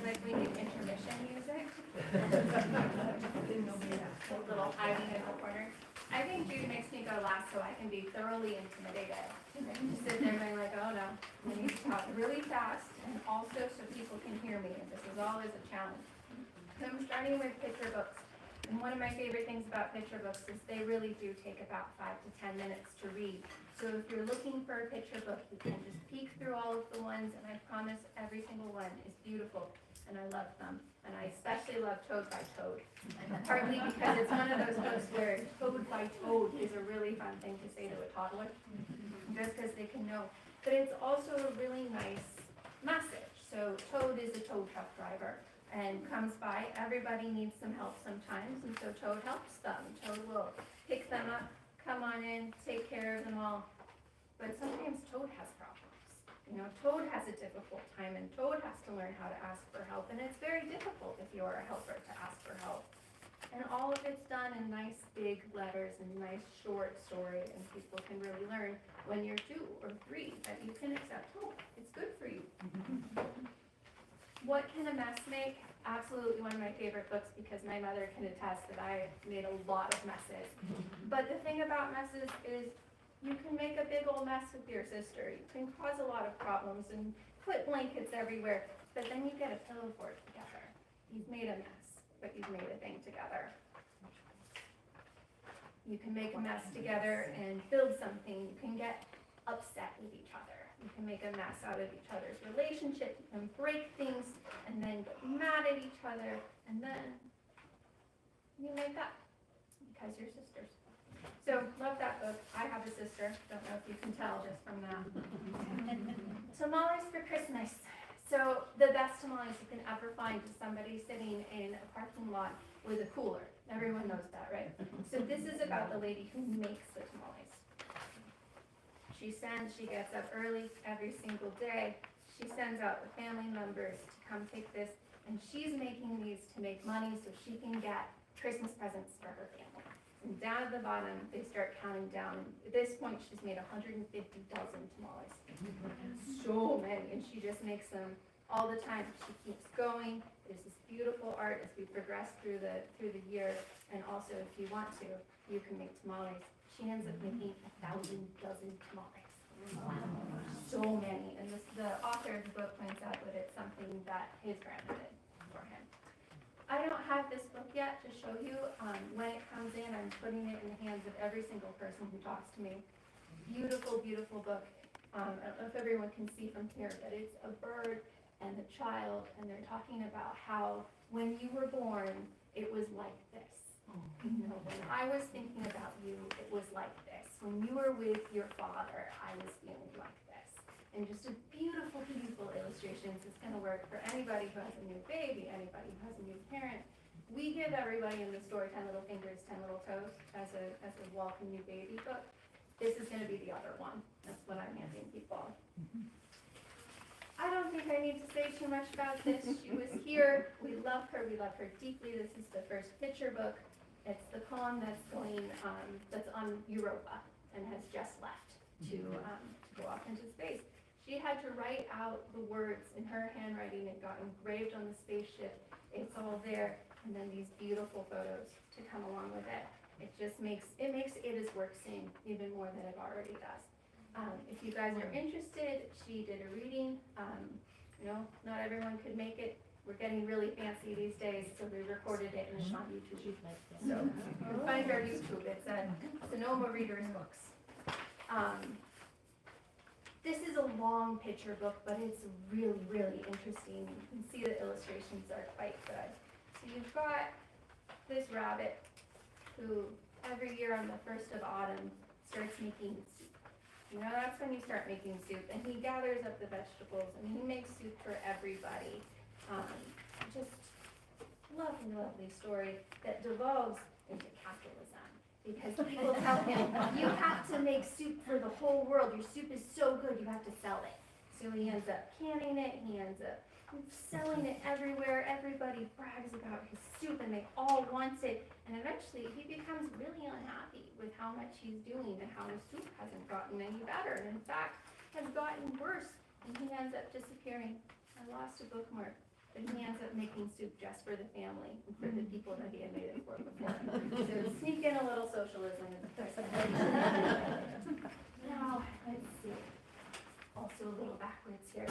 Like we need intermission music. Little hiding in the corner. I think Jude makes me go last so I can be thoroughly intimidated. And just sit there going like, oh no, I need to talk really fast and also so people can hear me. And this is always a challenge. So I'm starting with picture books. And one of my favorite things about picture books is they really do take about 5 to 10 minutes to read. So if you're looking for a picture book, you can just peek through all of the ones, and I promise every single one is beautiful, and I love them. And I especially love Toad by Toad, partly because it's one of those books where Toad by Toad is a really fun thing to say to a toddler, just because they can know. But it's also a really nice message. So Toad is a tow truck driver and comes by. Everybody needs some help sometimes, and so Toad helps them. Toad will pick them up, come on in, take care of them all. But sometimes Toad has problems. Toad has a difficult time, and Toad has to learn how to ask for help, and it's very difficult if you're a helper to ask for help. And all of it's done in nice big letters and nice short story, and people can really learn when you're 2 or 3 that you can accept help. It's good for you. What can a mess make? Absolutely one of my favorite books, because my mother can attest that I made a lot of messes. But the thing about messes is you can make a big old mess with your sister. You can cause a lot of problems and put blankets everywhere, but then you get a pillow fort together. You've made a mess, but you've made a thing together. You can make a mess together and build something. You can get upset with each other. You can make a mess out of each other's relationship. You can break things and then get mad at each other, and then you make up because you're sisters. So, love that book. I have a sister. Don't know if you can tell just from that. Tamales for Christmas. So, the best tamales you can ever find is somebody sitting in a parking lot with a cooler. Everyone knows that, right? So, this is about the lady who makes the tamales. She gets up early every single day. She sends out the family members to come take this, and she's making these to make money so she can get Christmas presents for her family. And down at the bottom, they start counting down. At this point, she's made 150 dozen tamales. So many, and she just makes them all the time. She keeps going. There's this beautiful art as we progress through the year. And also, if you want to, you can make tamales. She ends up making 1,000 dozen tamales. So many. And the author of the book points out that it's something that his grandma did for him. I don't have this book yet to show you. When it comes in, I'm putting it in the hands of every single person who talks to me. Beautiful, beautiful book. I don't know if everyone can see from here, but it's a bird and a child, and they're talking about how when you were born, it was like this. When I was thinking about you, it was like this. When you were with your father, I was feeling like this. And just a beautiful, beautiful illustrations. It's going to work for anybody who has a new baby, anybody who has a new parent. We give everybody in the story 10 little fingers, 10 little toes as a welcome new baby book. This is going to be the other one. That's what I'm handing people. I don't think I need to say too much about this. She was here. We love her. We love her deeply. This is the first picture book. It's the poem that's that's on Europa and has just left to go off into space. She had to write out the words in her handwriting. It got engraved on the spaceship. It's all there, and then these beautiful photos to come along with it. It just makes Ada's work sing even more than it already does. If you guys are interested, she did a reading. Not everyone could make it. We're getting really fancy these days, so we recorded it and it's on YouTube. So you can find our YouTube. It's Sonoma Readers Books. This is a long picture book, but it's really, really interesting. You can see the illustrations are quite good. So you've got this rabbit who every year on the 1st of autumn starts making soup. That's when you start making soup, and he gathers up the vegetables and he makes soup for everybody. Just lovely, lovely story that devolves into capitalism. Because people tell him, you have to make soup for the whole world. Your soup is so good, you have to sell it. So he ends up canning it, he ends up selling it everywhere. Everybody brags about his soup and they all want it. And eventually he becomes really unhappy with how much he's doing and how his soup hasn't gotten any better. And in fact, has gotten worse. And he ends up disappearing. I lost a bookmark. But he ends up making soup just for the family and for the people that he had made it for before. So sneak in a little socialism in the place. Now, let's see. Also a little backwards here.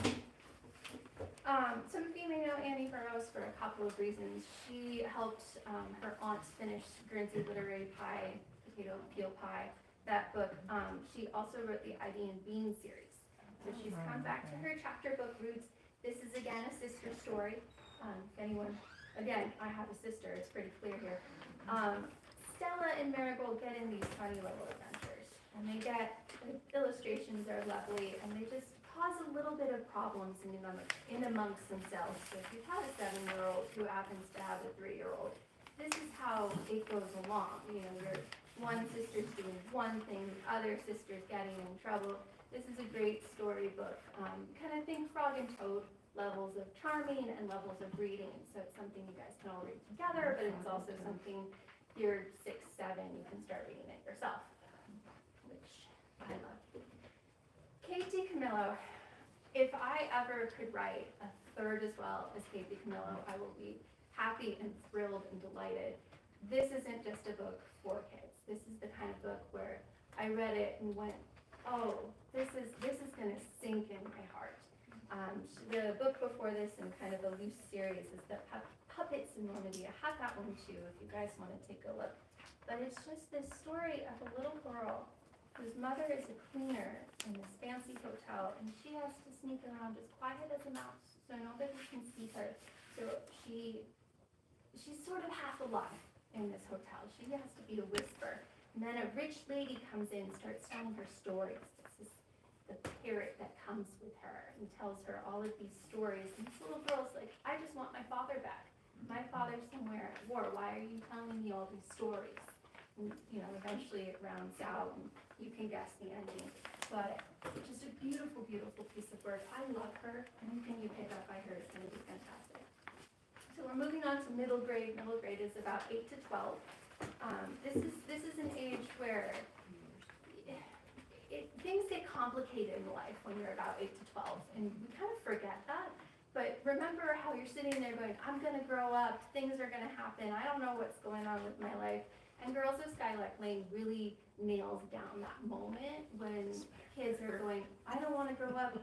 Some of you may know Annie Burroughs for a couple of reasons. She helped her aunt finish Guernsey Literary Pie, Potato Peel Pie, that book. She also wrote the Ivy and Bean series. So she's come back to her chapter book roots. This is again a sister story. Again, I have a sister, it's pretty clear here. Stella and Marigold get in these funny little adventures, and the illustrations are lovely, and they just cause a little bit of problems in amongst themselves. So if you've had a 7-year-old who happens to have a 3-year-old, this is how it goes along. Your one sister's doing one thing, the other sister's getting in trouble. this is a great storybook. Kind of think Frog and Toad levels of charming and levels of reading. So it's something you guys can all read together, but it's also something you're 6, 7, you can start reading it yourself, which I love. Kate DiCamillo, if I ever could write a third as well as Kate DiCamillo, I will be happy and thrilled and delighted. This isn't just a book for kids. This is the kind of book where I read it and went, oh, this is going to sink in my heart. The book before this in kind of a loose series is the Puppets in Normandy. I have that one too if you guys want to take a look. But it's just this story of a little girl whose mother is a cleaner in this fancy hotel, and she has to sneak around as quiet as a mouse so nobody can see her. So she's sort of half alive in this hotel. She has to be a whisper. And then a rich lady comes in and starts telling her stories. This is the parrot that comes with her and tells her all of these stories. And this little girl's like, I just want my father back. My father's somewhere at war. Why are you telling me all these stories? And, eventually it rounds out and you can guess the ending. But it's just a beautiful, beautiful piece of work. I love her. Anything you pick up by her is going to be fantastic. So we're moving on to middle grade. Middle grade is about 8 to 12. This is an age where things get complicated in life when you're about 8 to 12, and we kind of forget that. But remember how you're sitting there going, I'm going to grow up, things are going to happen, I don't know what's going on with my life. And Girls of Skylark Lane really nails down that moment when kids are going, I don't want to grow up,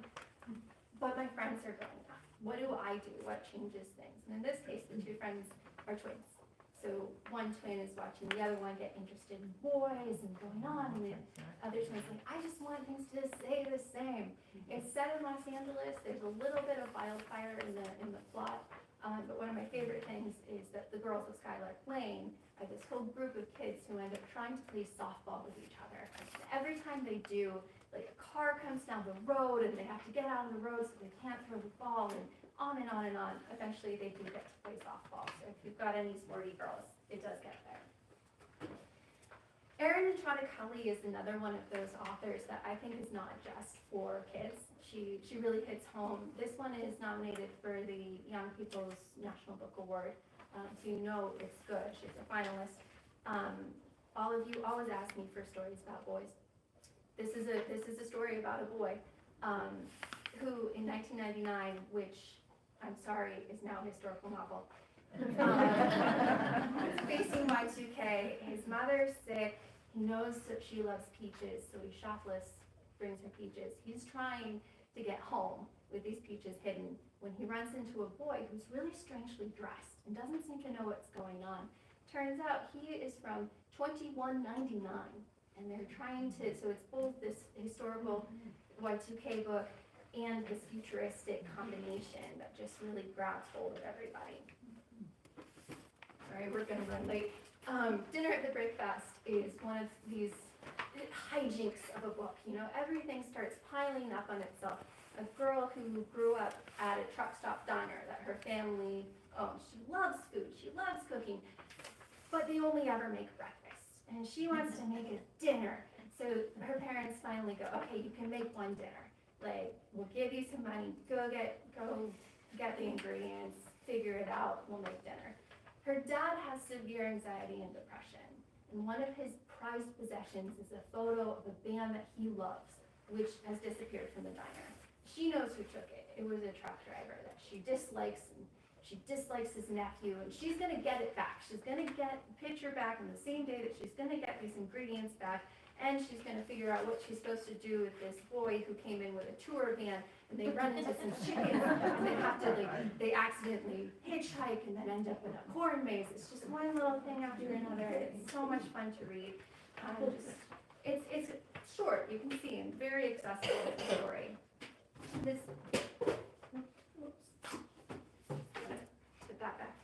but my friends are growing up. What do I do? What changes things? And in this case, the two friends are twins. So one twin is watching the other one get interested in boys and going on, and the other twin's like, I just want things to stay the same. It's set in Los Angeles. There's a little bit of wildfire in the plot, but one of my favorite things is that the Girls of Skylark Lane are this whole group of kids who end up trying to play softball with each other. And every time they do, like a car comes down the road and they have to get out of the road so they can't throw the ball, and on and on and on. Eventually they do get to play softball. So if you've got any sporty girls, it does get there. Erin Entrada Kelly is another one of those authors that I think is not just for kids. She really hits home. This one is nominated for the Young People's National Book Award. So you know it's good. She's a finalist. All of you always ask me for stories about boys. This is a story about a boy who in 1999, which I'm sorry is now a historical novel, is facing Y2K. His mother's sick. He knows that she loves peaches, so he shoplifts, brings her peaches. He's trying to get home with these peaches hidden when he runs into a boy who's really strangely dressed and doesn't seem to know what's going on. Turns out he is from 2199, and they're trying to, so it's both this historical Y2K book and this futuristic combination that just really grabs hold of everybody. Sorry, we're gonna run late. Dinner at the Breakfast is one of these hijinks of a book. Everything starts piling up on itself. A girl who grew up at a truck stop diner that her family owns. She loves food, she loves cooking, but they only ever make breakfast. And she wants to make a dinner. So her parents finally go, okay, you can make one dinner. Like, we'll give you some money, go get the ingredients, figure it out, we'll make dinner. Her dad has severe anxiety and depression, and one of his prized possessions is a photo of a band that he loves, which has disappeared from the diner. She knows who took it. It was a truck driver that she dislikes, and she dislikes his nephew, and she's gonna get it back. She's gonna get the picture back on the same day that she's gonna get these ingredients back, and she's gonna figure out what she's supposed to do with this boy who came in with a tour van, and they run into some chickens, and they accidentally hitchhike and then end up in a corn maze. It's just one little thing after another. It's so much fun to read. It's short, you can see, and very accessible story. This, put that back.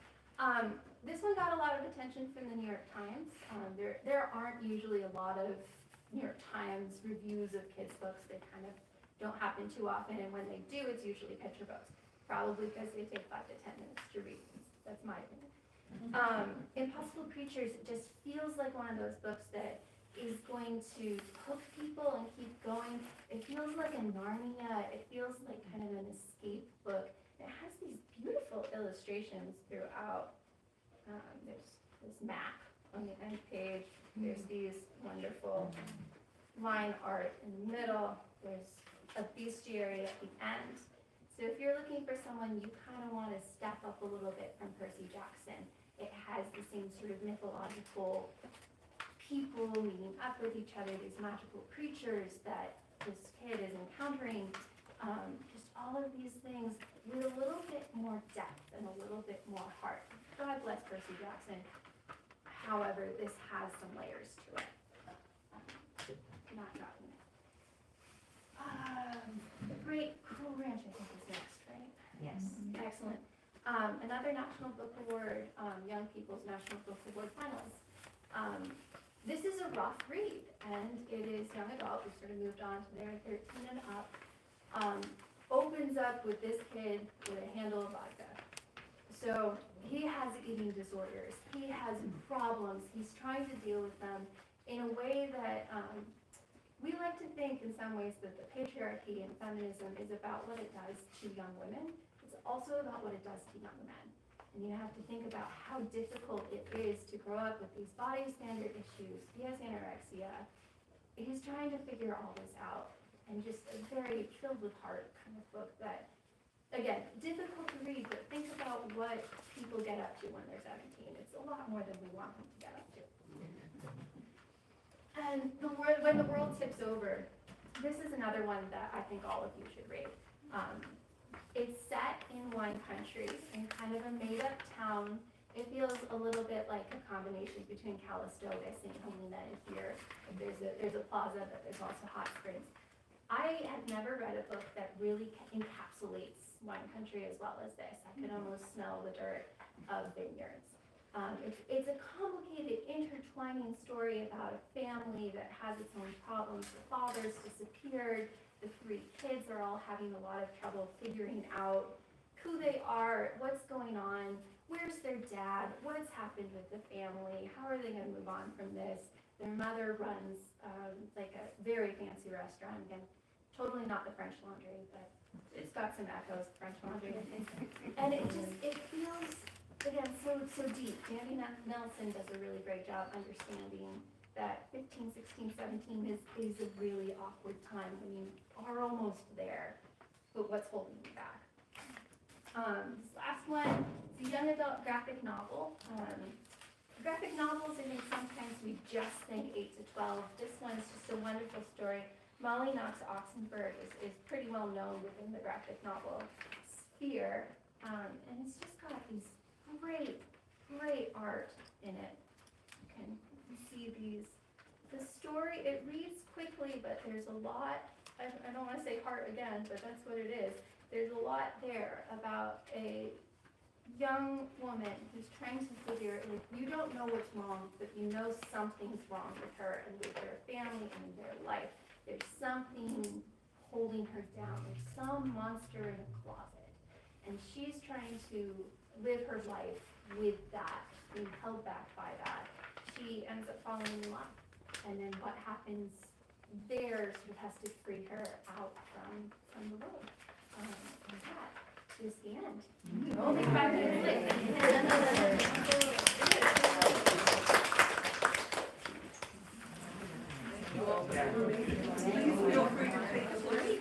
This one got a lot of attention from the New York Times. There aren't usually a lot of New York Times reviews of kids' books. They kind of don't happen too often, and when they do, it's usually picture books, probably because they take 5 to 10 minutes to read. That's my opinion. Impossible Creatures just feels like one of those books that is going to hook people and keep going. It feels like a Narnia. It feels like kind of an escape book. It has these beautiful illustrations throughout. There's this map on the end page. There's these wonderful line art in the middle. There's a bestiary at the end. So if you're looking for someone you kind of want to step up a little bit from Percy Jackson, it has the same sort of mythological people meeting up with each other, these magical creatures that this kid is encountering, just all of these things with a little bit more depth and a little bit more heart. God bless Percy Jackson. However, this has some layers to it. Not gotten it. The Great Cruel Ranch, I think, is next, right? Yes. Excellent. Another National Book Award, Young People's National Book Award finalist. This is a rough read, and it is young adult. We sort of moved on to their 13 and up. Opens up with this kid with a handle of vodka. So he has eating disorders. He has problems. He's trying to deal with them in a way that we like to think in some ways that the patriarchy and feminism is about what it does to young women. It's also about what it does to young men. And you have to think about how difficult it is to grow up with these body standard issues. He has anorexia. He's trying to figure all this out. And just a very filled with heart kind of book that, again, difficult to read, but think about what people get up to when they're 17. It's a lot more than we want them to get up to. And when the world tips over, this is another one that I think all of you should read. It's set in wine country, in kind of a made-up town. It feels a little bit like a combination between Calistoga, St. Helena, and here. There's a plaza, but there's also hot springs. I had never read a book that really encapsulates wine country as well as this. I could almost smell the dirt of vineyards. It's a complicated, intertwining story about a family that has its own problems. The father's disappeared. The 3 kids are all having a lot of trouble figuring out who they are, what's going on, where's their dad, what's happened with the family, how are they going to move on from this. Their mother runs like a very fancy restaurant. Again, totally not the French Laundry, but it's got some echoes of French Laundry, I think. And it feels, again, so deep. Andy Nelson does a really great job understanding that 15, 16, 17 is a really awkward time when you are almost there, but what's holding you back? This last one is a young adult graphic novel. Graphic novels, I think sometimes we just think 8 to 12. This one is just a wonderful story. Molly Knox Oxenberg is pretty well known within the graphic novel sphere, and it's just got these great art in it. You can see the story, it reads quickly, but there's a lot, I don't want to say heart again, but that's what it is. There's a lot there about a young woman who's trying to figure, like, you don't know what's wrong, but you know something's wrong with her and with their family and in their life. There's something holding her down. There's some monster in a closet. And she's trying to live her life with that, being held back by that. She ends up falling in love. And then what happens there sort of has to free her out from the road. And that is the end. Only 5 minutes late.